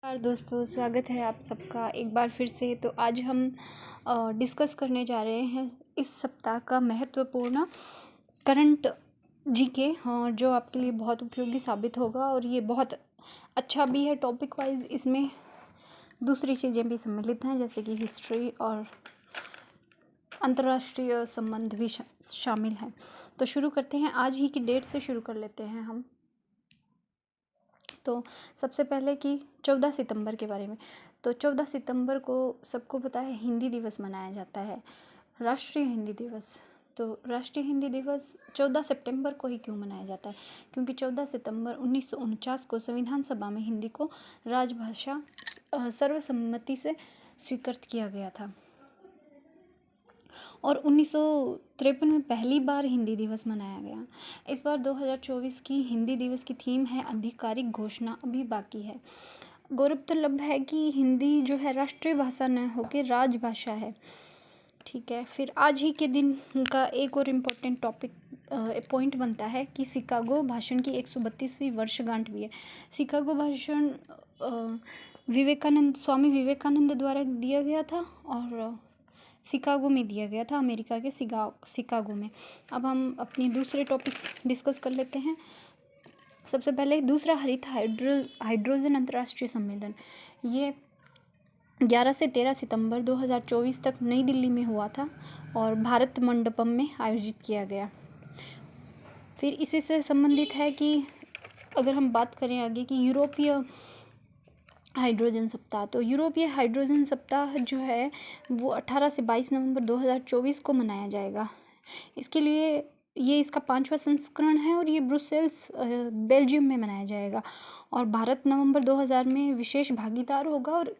नमस्कार दोस्तों, स्वागत है आप सबका एक बार फिर से। तो आज हम डिस्कस करने जा रहे हैं इस सप्ताह का महत्वपूर्ण करंट जीके, जो आपके लिए बहुत उपयोगी साबित होगा और ये बहुत अच्छा भी है टॉपिक वाइज। इसमें दूसरी चीज़ें भी सम्मिलित हैं जैसे कि हिस्ट्री और अंतर्राष्ट्रीय संबंध भी शामिल हैं। तो शुरू करते हैं, आज ही की डेट से शुरू कर लेते हैं हम। तो सबसे पहले कि 14 सितंबर के बारे में। तो 14 सितंबर को सबको पता है हिंदी दिवस मनाया जाता है, राष्ट्रीय हिंदी दिवस। तो राष्ट्रीय हिंदी दिवस 14 सितंबर को ही क्यों मनाया जाता है? क्योंकि 14 सितंबर 1949 को संविधान सभा में हिंदी को राजभाषा सर्वसम्मति से स्वीकृत किया गया था और 1953 में पहली बार हिंदी दिवस मनाया गया। इस बार 2024 की हिंदी दिवस की थीम है आधिकारिक घोषणा अभी बाकी है। गौरतलब है कि हिंदी जो है राष्ट्रीय भाषा न होकर राजभाषा है। ठीक है, फिर आज ही के दिन का एक और इम्पोर्टेंट टॉपिक पॉइंट बनता है कि शिकागो भाषण की 132वीं वर्षगांठ भी है। शिकागो भाषण स्वामी विवेकानंद द्वारा दिया गया था और शिकागो में दिया गया था, अमेरिका के शिकागो में। अब हम अपनी दूसरे टॉपिक्स डिस्कस कर लेते हैं। सबसे पहले दूसरा हरित हाइड्रोजन अंतर्राष्ट्रीय सम्मेलन, ये 11 से 13 सितंबर 2024 तक नई दिल्ली में हुआ था और भारत मंडपम में आयोजित किया गया। फिर इसी से संबंधित है कि अगर हम बात करें आगे कि यूरोपीय हाइड्रोजन सप्ताह, तो यूरोपीय हाइड्रोजन सप्ताह जो है वो 18 से 22 नवंबर 2024 को मनाया जाएगा। इसके लिए ये इसका 5वां संस्करण है और ये ब्रुसेल्स बेल्जियम में मनाया जाएगा और भारत नवंबर 2000 में विशेष भागीदार होगा। और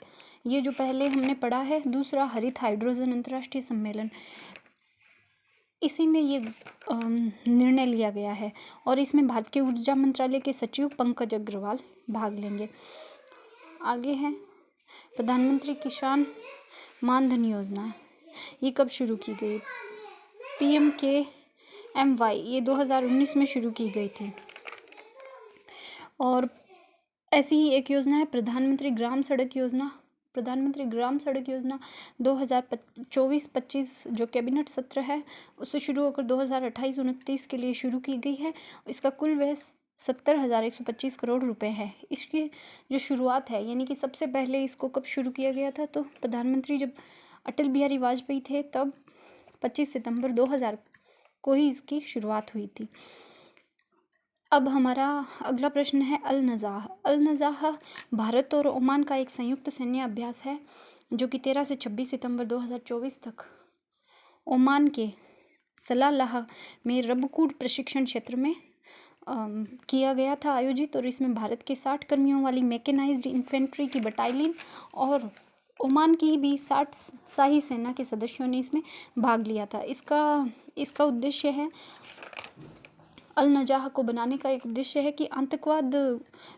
ये जो पहले हमने पढ़ा है दूसरा हरित हाइड्रोजन अंतर्राष्ट्रीय सम्मेलन, इसी में ये निर्णय लिया गया है और इसमें भारत के ऊर्जा मंत्रालय के सचिव पंकज अग्रवाल भाग लेंगे। आगे है प्रधानमंत्री किसान मानधन योजना, ये कब शुरू की गई? PMKMY ये 2019 में शुरू की गई थी। और ऐसी ही एक योजना है प्रधानमंत्री ग्राम सड़क योजना। प्रधानमंत्री ग्राम सड़क योजना 2024-25 जो कैबिनेट सत्र है उससे शुरू होकर 2028-29 के लिए शुरू की गई है। इसका कुल व्यय 70,125 करोड़ रुपए है। इसकी जो शुरुआत है यानी कि सबसे पहले इसको कब शुरू किया गया था, तो प्रधानमंत्री जब अटल बिहारी वाजपेयी थे तब 25 सितंबर 2000 को ही इसकी शुरुआत हुई थी। अब हमारा अगला प्रश्न है अल नज़ाह। अल नज़ाह भारत और ओमान का एक संयुक्त सैन्य अभ्यास है जो कि 13 से 26 सितंबर 2024 तक ओमान के सलालाह में रबकूड प्रशिक्षण क्षेत्र में किया गया था आयोजित। और इसमें भारत के 60 कर्मियों वाली मैकेनाइज्ड इन्फेंट्री की बटालियन और ओमान की भी 60 शाही सेना के सदस्यों ने इसमें भाग लिया था। इसका उद्देश्य है, अल नज़ाह को बनाने का एक उद्देश्य है कि आतंकवाद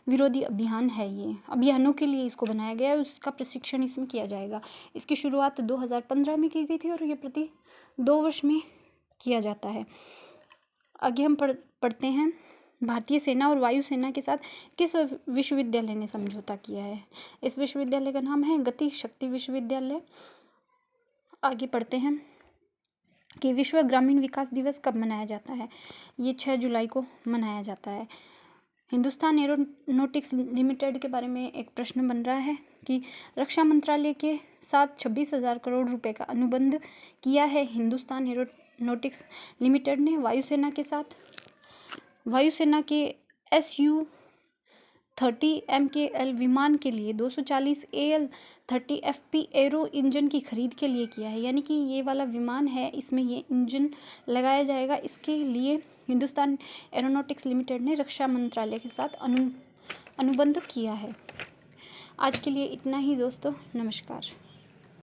विरोधी अभियान है, ये अभियानों के लिए इसको बनाया गया है, उसका प्रशिक्षण इसमें किया जाएगा। इसकी शुरुआत 2015 में की गई थी और ये प्रति 2 वर्ष में किया जाता है। आगे हम पढ़ते हैं भारतीय सेना और वायुसेना के साथ किस विश्वविद्यालय ने समझौता किया है? इस विश्वविद्यालय का नाम है गति शक्ति विश्वविद्यालय। आगे पढ़ते हैं कि विश्व ग्रामीण विकास दिवस कब मनाया जाता है? ये 6 जुलाई को मनाया जाता है। हिंदुस्तान एरोनॉटिक्स लिमिटेड के बारे में एक प्रश्न बन रहा है कि रक्षा मंत्रालय के साथ 26,000 करोड़ रुपए का अनुबंध किया है हिंदुस्तान एरोनॉटिक्स लिमिटेड ने वायुसेना के साथ। वायुसेना के Su-30 MKL विमान के लिए 240 AL-30FP एरो इंजन की खरीद के लिए किया है, यानी कि ये वाला विमान है इसमें ये इंजन लगाया जाएगा। इसके लिए हिंदुस्तान एरोनॉटिक्स लिमिटेड ने रक्षा मंत्रालय के साथ अनुबंध किया है। आज के लिए इतना ही दोस्तों, नमस्कार।